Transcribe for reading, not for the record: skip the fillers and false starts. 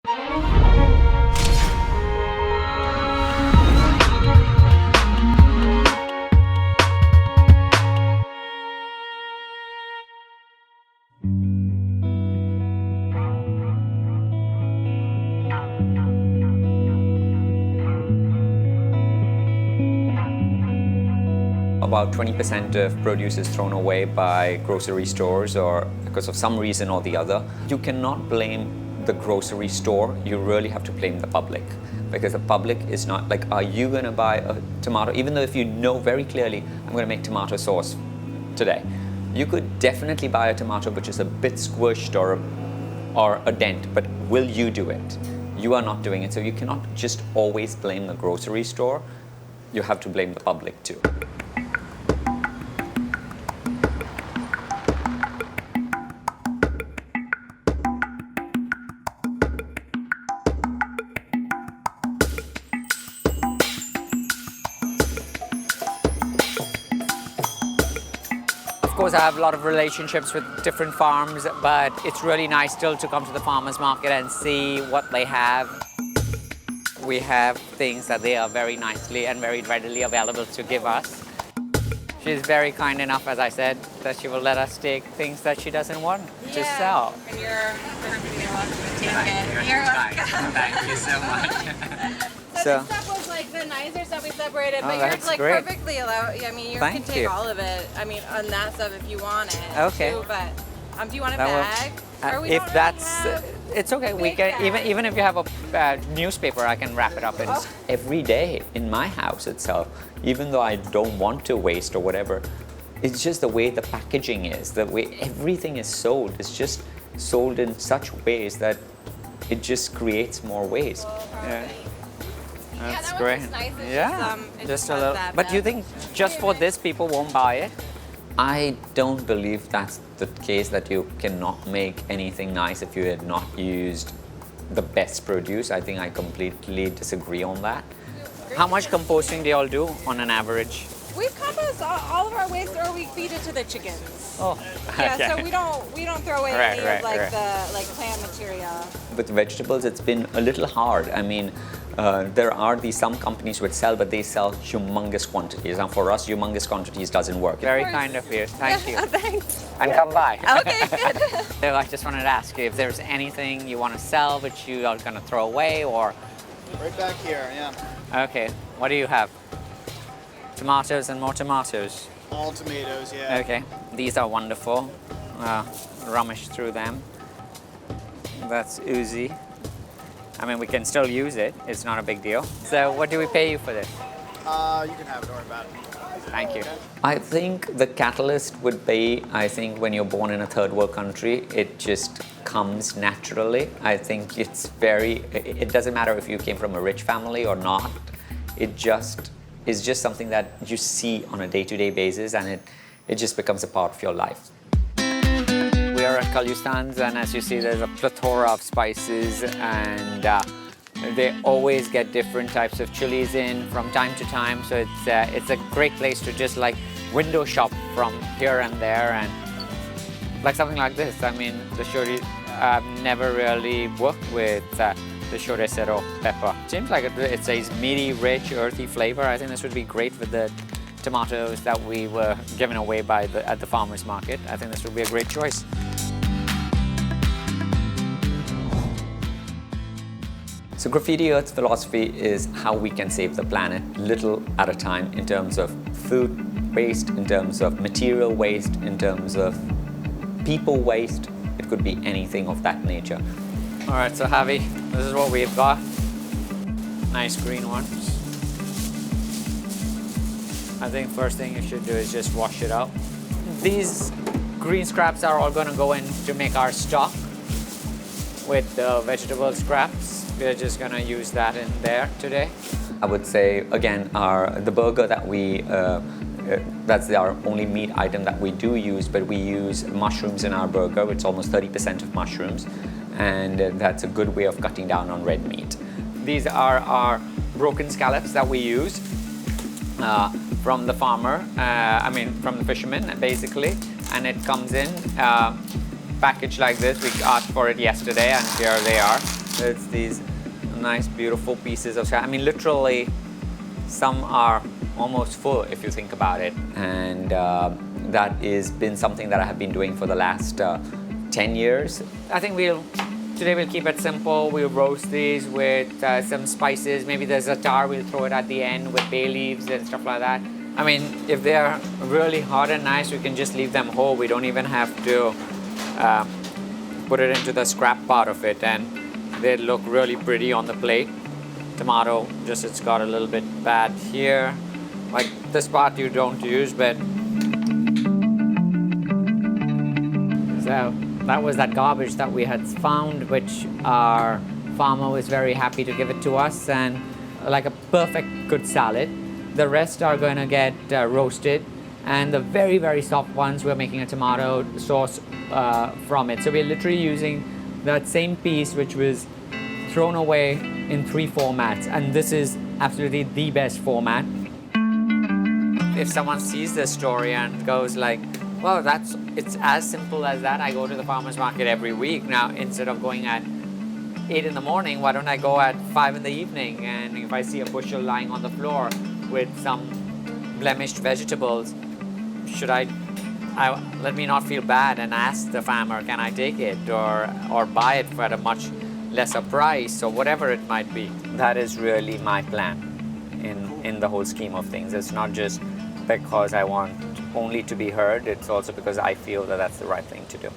About 20% of produce is thrown away by grocery stores or because of some reason or the other. You cannot blame the grocery store, you really have to blame the public. Because the public is not like, are you going to buy a tomato? Even though if you know very clearly, I'm going to make tomato sauce today. You could definitely buy a tomato which is a bit squished or a dent, but will you do it? You are not doing it, so you cannot just always blame the grocery store. You have to blame the public too. Of course, I have a lot of relationships with different farms, but it's really nice still to come to the farmers market and see what they have. We have things that they are very nicely and very readily available to give us. She's very kind enough, as I said, that she will let us take things that she doesn't want to sell. And you're welcome to take it. You're welcome. Thank you so much. So this stuff was like the nicer stuff we separated, but you're like great. perfectly allowed. I mean, you can Thank take you. all of it. I mean, on that stuff if you want it. Okay. Too, but do you want a bag? Or we If don't that's, really have it's okay. We big can bags. even if you have a newspaper, I can wrap it up in every day in my house itself. Even though I don't want to waste or whatever, it's just the way the packaging is, the way everything is sold. It's just sold in such ways that it just creates more waste. Yeah. That's that great. Nice. It's Yeah, it's just a little. But you think just for this people won't buy it? I don't believe that's the case, that you cannot make anything nice if you had not used the best produce. I think I completely disagree on that. How much composting do you all do on an average? We compost all of our waste, or we feed it to the chickens. Oh, Yeah, okay. so we don't throw away any of like the plant material. With vegetables, it's been a little hard. I mean, there are some companies which sell, but they sell humongous quantities. And for us, humongous quantities doesn't work. Very kind of you. Thank you. Thanks. And come by. Okay, good. So I just wanted to ask you if there's anything you want to sell which you are going to throw away, or... Right back here, yeah. Okay, what do you have? Tomatoes and more tomatoes. All tomatoes, yeah. Okay, these are wonderful. Rummage through them. That's oozy. I mean, we can still use it. It's not a big deal. So what do we pay you for this? You can have it, don't worry about it. Thank you. I think the catalyst would be, when you're born in a third world country, it just comes naturally. I think it doesn't matter if you came from a rich family or not. It just is just something that you see on a day-to-day basis, and it just becomes a part of your life. We are at Khalistan's, and as you see, there's a plethora of spices, and they always get different types of chilies in from time to time. So it's a great place to just like window shop from here and there, and like something like this. I mean, the shori, I've never really worked with the choricero pepper. Seems like it's a meaty, rich, earthy flavor. I think this would be great with the tomatoes that we were given away at the farmer's market. I think this would be a great choice. So Graffiti Earth's philosophy is how we can save the planet little at a time, in terms of food waste, in terms of material waste, in terms of people waste. It could be anything of that nature. All right, so Javi, this is what we've got. Nice green ones. I think first thing you should do is just wash it out. These green scraps are all going to go in to make our stock with the vegetable scraps. We're just going to use that in there today. I would say, again, the burger that that's our only meat item that we do use, but we use mushrooms in our burger. It's almost 30% of mushrooms, and that's a good way of cutting down on red meat. These are our broken scallops that we use from the farmer, from the fisherman, basically, and it comes in packaged like this. We asked for it yesterday, and here they are. It's these nice, beautiful pieces of scrap. I mean, literally, some are almost full if you think about it. And that has been something that I have been doing for the last 10 years. I think today we'll keep it simple. We'll roast these with some spices. Maybe there's a tar, we'll throw it at the end with bay leaves and stuff like that. I mean, if they're really hot and nice, we can just leave them whole. We don't even have to put it into the scrap part of it, and they look really pretty on the plate. Tomato, just it's got a little bit bad here. Like this part you don't use, but so that was that garbage that we had found, which our farmer was very happy to give it to us, and like a perfect good salad. The rest are going to get roasted, and the very, very soft ones, we're making a tomato sauce from it. So we're literally using that same piece which was thrown away in 3 formats, and this is absolutely the best format. If someone sees this story and goes like, well, it's as simple as that. I go to the farmer's market every week. Now, instead of going at 8 in the morning, why don't I go at 5 in the evening? And if I see a bushel lying on the floor with some blemished vegetables, should I let me not feel bad and ask the farmer, can I take it, or buy it for at a much lesser price, or whatever it might be. That is really my plan in the whole scheme of things. It's not just because I want only to be heard, it's also because I feel that that's the right thing to do.